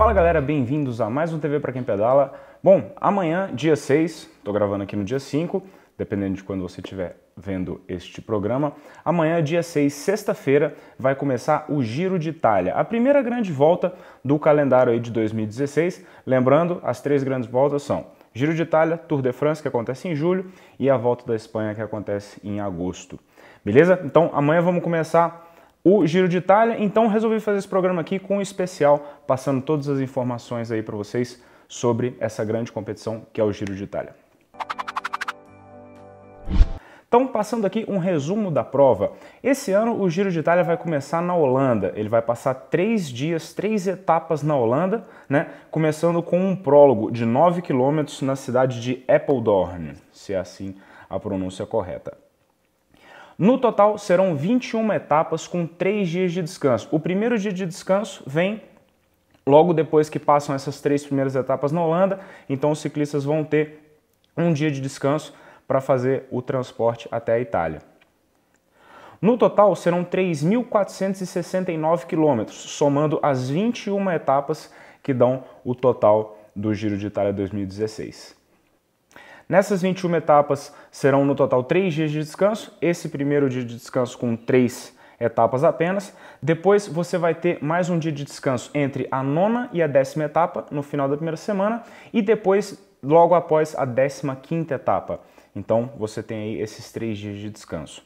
Fala galera, bem-vindos a mais um TV para quem pedala. Bom, amanhã, dia 6, tô gravando aqui no dia 5, dependendo de quando você estiver vendo este programa. Amanhã, dia 6, sexta-feira, vai começar o Giro de Itália, a primeira grande volta do calendário aí de 2016. Lembrando, as três grandes voltas são Giro de Itália, Tour de France, que acontece em julho, e a Volta da Espanha, que acontece em agosto. Beleza? Então, amanhã vamos começar o Giro de Itália, então resolvi fazer esse programa aqui com um especial, passando todas as informações aí para vocês sobre essa grande competição que é o Giro de Itália. Então, passando aqui um resumo da prova. Esse ano o Giro de Itália vai começar na Holanda, ele vai passar 3 dias, 3 etapas na Holanda, né? Começando com um prólogo de 9 km na cidade de Apeldoorn, se é assim a pronúncia correta. No total, serão 21 etapas com 3 dias de descanso. O primeiro dia de descanso vem logo depois que passam essas 3 primeiras etapas na Holanda, então os ciclistas vão ter um dia de descanso para fazer o transporte até a Itália. No total, serão 3.469 quilômetros, somando as 21 etapas que dão o total do Giro de Itália 2016. Nessas 21 etapas serão no total 3 dias de descanso, esse primeiro dia de descanso com 3 etapas apenas. Depois você vai ter mais um dia de descanso entre a 9ª e a 10ª etapa no final da primeira semana e depois logo após a 15ª etapa. Então você tem aí esses 3 dias de descanso.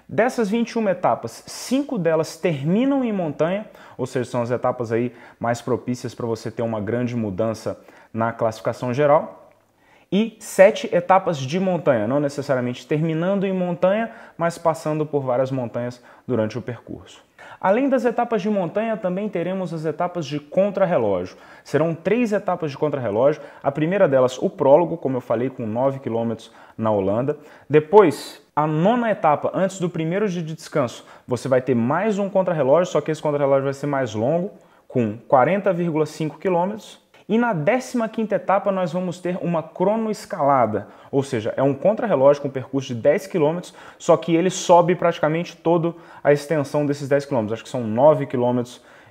Dessas 21 etapas, 5 delas terminam em montanha, ou seja, são as etapas aí mais propícias para você ter uma grande mudança na classificação geral. E 7 etapas de montanha, não necessariamente terminando em montanha, mas passando por várias montanhas durante o percurso. Além das etapas de montanha, também teremos as etapas de contrarrelógio. Serão 3 etapas de contrarrelógio. A primeira delas, o prólogo, como eu falei, com 9 km na Holanda. Depois, a 9ª etapa, antes do primeiro dia de descanso, você vai ter mais um contrarrelógio, só que esse contrarrelógio vai ser mais longo, com 40,5 km. E na 15ª etapa nós vamos ter uma cronoescalada, ou seja, é um contrarrelógio com um percurso de 10 km, só que ele sobe praticamente toda a extensão desses 10 km, acho que são 9 km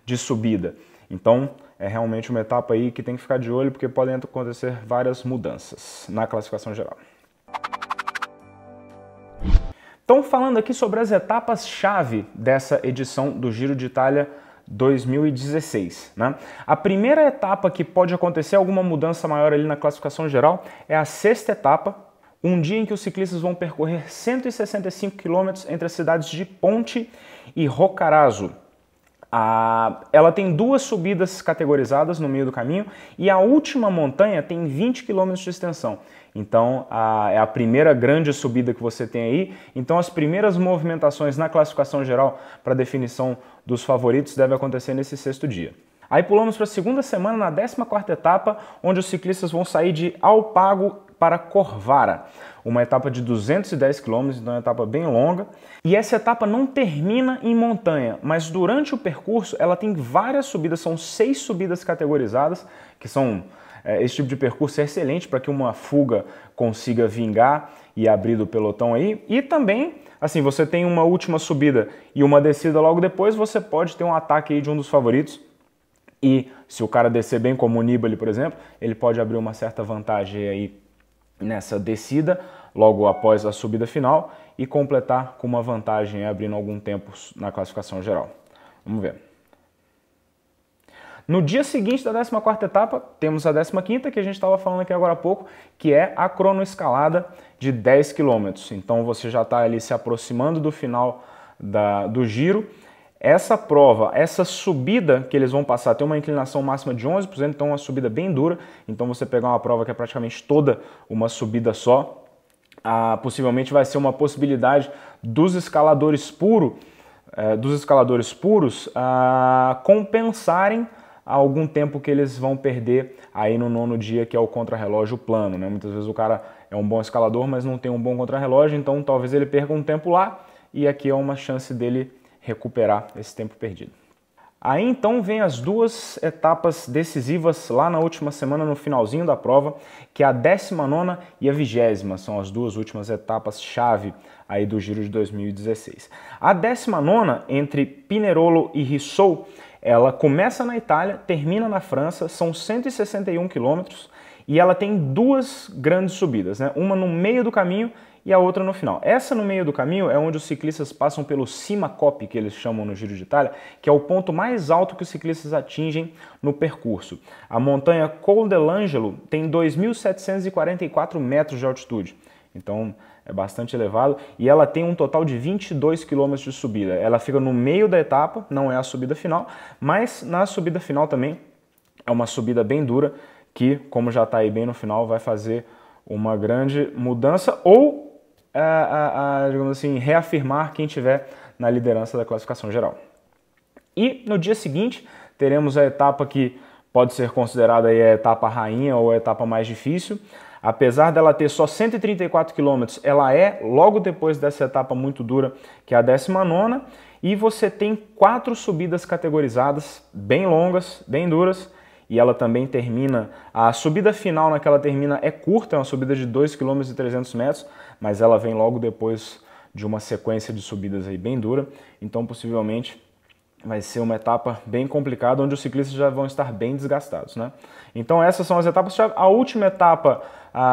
de subida. Então é realmente uma etapa aí que tem que ficar de olho, porque podem acontecer várias mudanças na classificação geral. Então, falando aqui sobre as etapas-chave dessa edição do Giro de Itália 2016, né? A primeira etapa que pode acontecer alguma mudança maior ali na classificação geral é a 6ª etapa, um dia em que os ciclistas vão percorrer 165 km entre as cidades de Ponte e Roccaraso. Ela tem 2 subidas categorizadas no meio do caminho e a última montanha tem 20 km de extensão. Então é a primeira grande subida que você tem aí. Então as primeiras movimentações na classificação geral para definição dos favoritos devem acontecer nesse 6º dia. Aí pulamos para a segunda semana, na 14ª etapa, onde os ciclistas vão sair de Alpago para Corvara. Uma etapa de 210 km, então é uma etapa bem longa. E essa etapa não termina em montanha, mas durante o percurso ela tem várias subidas, são 6 subidas categorizadas, que são... Esse tipo de percurso é excelente para que uma fuga consiga vingar e abrir do pelotão aí. E também, assim, você tem uma última subida e uma descida logo depois, você pode ter um ataque aí de um dos favoritos. E se o cara descer bem, como o Nibali, por exemplo, ele pode abrir uma certa vantagem aí nessa descida, logo após a subida final, e completar com uma vantagem abrindo algum tempo na classificação geral. Vamos ver. No dia seguinte da 14ª etapa, temos a 15ª, que a gente estava falando aqui agora há pouco, que é a cronoescalada de 10 km. Então você já está ali se aproximando do final do giro. Essa prova, essa subida que eles vão passar tem uma inclinação máxima de 11%, então uma subida bem dura. Então você pegar uma prova que é praticamente toda uma subida só, possivelmente vai ser uma possibilidade dos escaladores puros compensarem algum tempo que eles vão perder aí no 9º dia, que é o contrarrelógio plano, né? Muitas vezes o cara é um bom escalador, mas não tem um bom contrarrelógio, então talvez ele perca um tempo lá, e aqui é uma chance dele recuperar esse tempo perdido. Aí então vem as 2 etapas decisivas lá na última semana, no finalzinho da prova, que é a 19ª e a 20ª, são as 2 últimas etapas-chave aí do Giro de 2016. A 19ª, entre Pinerolo e Rissou, Ela começa na Itália, termina na França, são 161 quilômetros e ela tem duas grandes subidas, né? Uma no meio do caminho e a outra no final. Essa no meio do caminho é onde os ciclistas passam pelo Cima Coppi, que eles chamam no Giro de Itália, que é o ponto mais alto que os ciclistas atingem no percurso. A montanha Col dell'Angelo tem 2.744 metros de altitude, então é bastante elevado, e ela tem um total de 22 km de subida. Ela fica no meio da etapa, não é a subida final, mas na subida final também é uma subida bem dura, que, como já está aí bem no final, vai fazer uma grande mudança ou, digamos assim, reafirmar quem tiver na liderança da classificação geral. E no dia seguinte teremos a etapa que pode ser considerada aí a etapa rainha ou a etapa mais difícil. Apesar dela ter só 134 km, ela é logo depois dessa etapa muito dura, que é a 19ª, e você tem 4 subidas categorizadas, bem longas, bem duras, e ela também termina, a subida final na que ela termina é curta, é uma subida de 2,3 km, mas ela vem logo depois de uma sequência de subidas aí bem dura, então possivelmente vai ser uma etapa bem complicada, onde os ciclistas já vão estar bem desgastados, né? Então essas são as etapas. A última etapa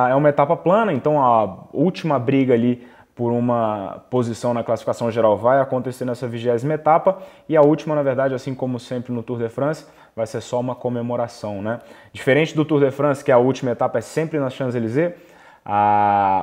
é uma etapa plana, então a última briga ali por uma posição na classificação geral vai acontecer nessa 20ª etapa, e a última, na verdade, assim como sempre no Tour de France, vai ser só uma comemoração, né? Diferente do Tour de France, que a última etapa é sempre na Champs-Élysées,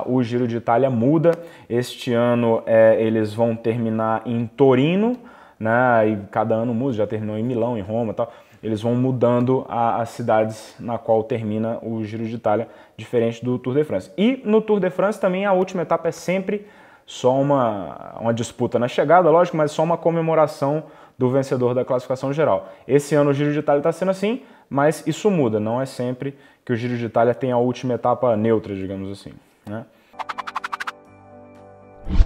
o Giro de Itália muda. Este ano eles vão terminar em Torino, né? E cada ano muda, já terminou em Milão, em Roma e tal. Eles vão mudando as cidades na qual termina o Giro de Itália, diferente do Tour de France. E no Tour de France também a última etapa é sempre só uma disputa na chegada, lógico, mas só uma comemoração do vencedor da classificação geral. Esse ano o Giro de Itália está sendo assim, mas isso muda, não é sempre que o Giro de Itália tem a última etapa neutra, digamos assim, né?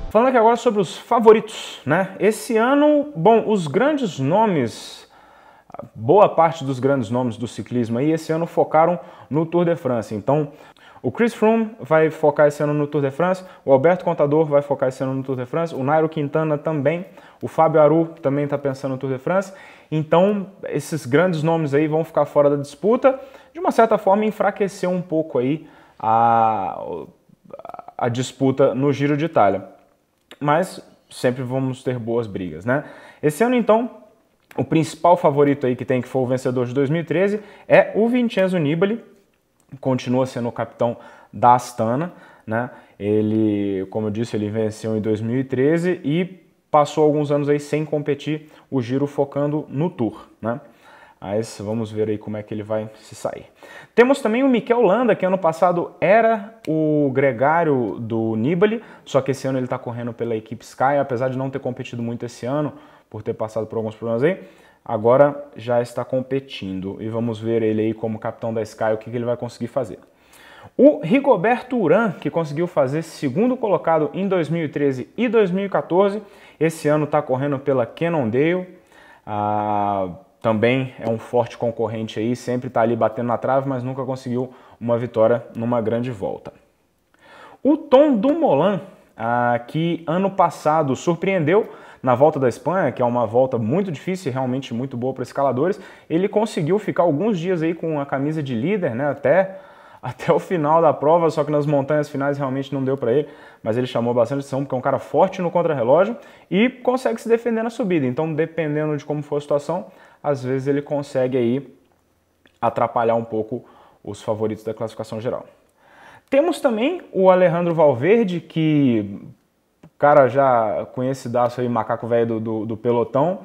Falando aqui agora sobre os favoritos, né? Esse ano, bom, os grandes nomes, boa parte dos grandes nomes do ciclismo aí, esse ano focaram no Tour de France. Então, o Chris Froome vai focar esse ano no Tour de France, o Alberto Contador vai focar esse ano no Tour de France, o Nairo Quintana também, o Fábio Aru também está pensando no Tour de France. Então, esses grandes nomes aí vão ficar fora da disputa, de uma certa forma enfraquecer um pouco aí a disputa no Giro de Itália. Mas sempre vamos ter boas brigas, né? Esse ano, então, o principal favorito aí que tem, que foi o vencedor de 2013, é o Vincenzo Nibali, continua sendo o capitão da Astana, né? Ele, como eu disse, ele venceu em 2013 e passou alguns anos aí sem competir o Giro, focando no Tour, né? Mas vamos ver aí como é que ele vai se sair. Temos também o Mikel Landa, que ano passado era o gregário do Nibali, só que esse ano ele está correndo pela equipe Sky, apesar de não ter competido muito esse ano, por ter passado por alguns problemas aí, agora já está competindo. E vamos ver ele aí como capitão da Sky, o que ele vai conseguir fazer. O Rigoberto Urán, que conseguiu fazer segundo colocado em 2013 e 2014, esse ano está correndo pela Cannondale, também é um forte concorrente aí, sempre está ali batendo na trave, mas nunca conseguiu uma vitória numa grande volta. O Tom Dumoulin, que ano passado surpreendeu na Volta da Espanha, que é uma volta muito difícil e realmente muito boa para escaladores, ele conseguiu ficar alguns dias aí com a camisa de líder, né, até o final da prova, só que nas montanhas finais realmente não deu para ele, mas ele chamou bastante atenção porque é um cara forte no contrarrelógio e consegue se defender na subida. Então, dependendo de como for a situação, às vezes ele consegue aí atrapalhar um pouco os favoritos da classificação geral. Temos também o Alejandro Valverde, que o cara já conhecidaço aí, macaco velho do pelotão,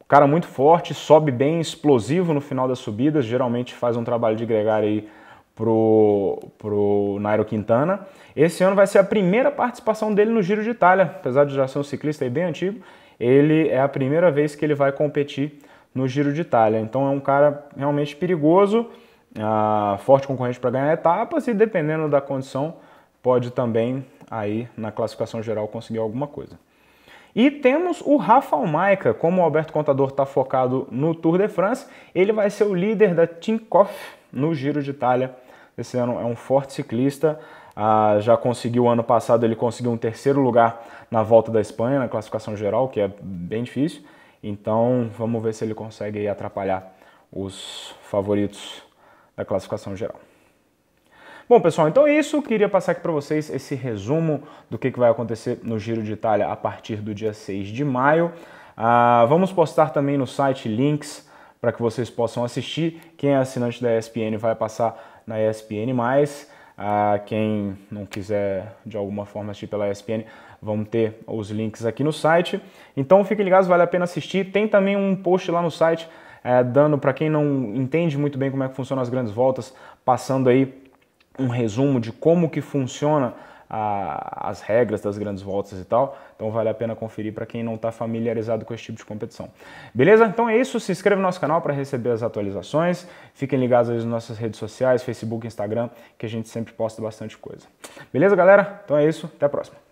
cara muito forte, sobe bem, explosivo no final das subidas, geralmente faz um trabalho de gregário aí pro Nairo Quintana. Esse ano vai ser a primeira participação dele no Giro de Itália, apesar de já ser um ciclista aí bem antigo, ele é a primeira vez que ele vai competir no Giro de Itália. Então é um cara realmente perigoso, forte concorrente para ganhar etapas e, dependendo da condição, pode também aí na classificação geral conseguir alguma coisa. E temos o Rafał Majka, como o Alberto Contador está focado no Tour de France, ele vai ser o líder da Tinkoff no Giro de Itália. Esse ano é um forte ciclista, já conseguiu, ano passado ele conseguiu um terceiro lugar na Volta da Espanha, na classificação geral, que é bem difícil. Então vamos ver se ele consegue aí atrapalhar os favoritos da classificação geral. Bom, pessoal, então é isso. Queria passar aqui para vocês esse resumo do que vai acontecer no Giro de Itália a partir do dia 6 de maio. Vamos postar também no site links para que vocês possam assistir. Quem é assinante da ESPN vai passar na ESPN+. Quem não quiser de alguma forma assistir pela ESPN, vão ter os links aqui no site. Então fiquem ligados, vale a pena assistir. Tem também um post lá no site dando, para quem não entende muito bem como é que funcionam as grandes voltas, passando aí um resumo de como que funciona as regras das grandes voltas e tal. Então vale a pena conferir para quem não está familiarizado com esse tipo de competição. Beleza? Então é isso. Se inscreve no nosso canal para receber as atualizações. Fiquem ligados aí nas nossas redes sociais, Facebook, Instagram, que a gente sempre posta bastante coisa. Beleza, galera? Então é isso. Até a próxima.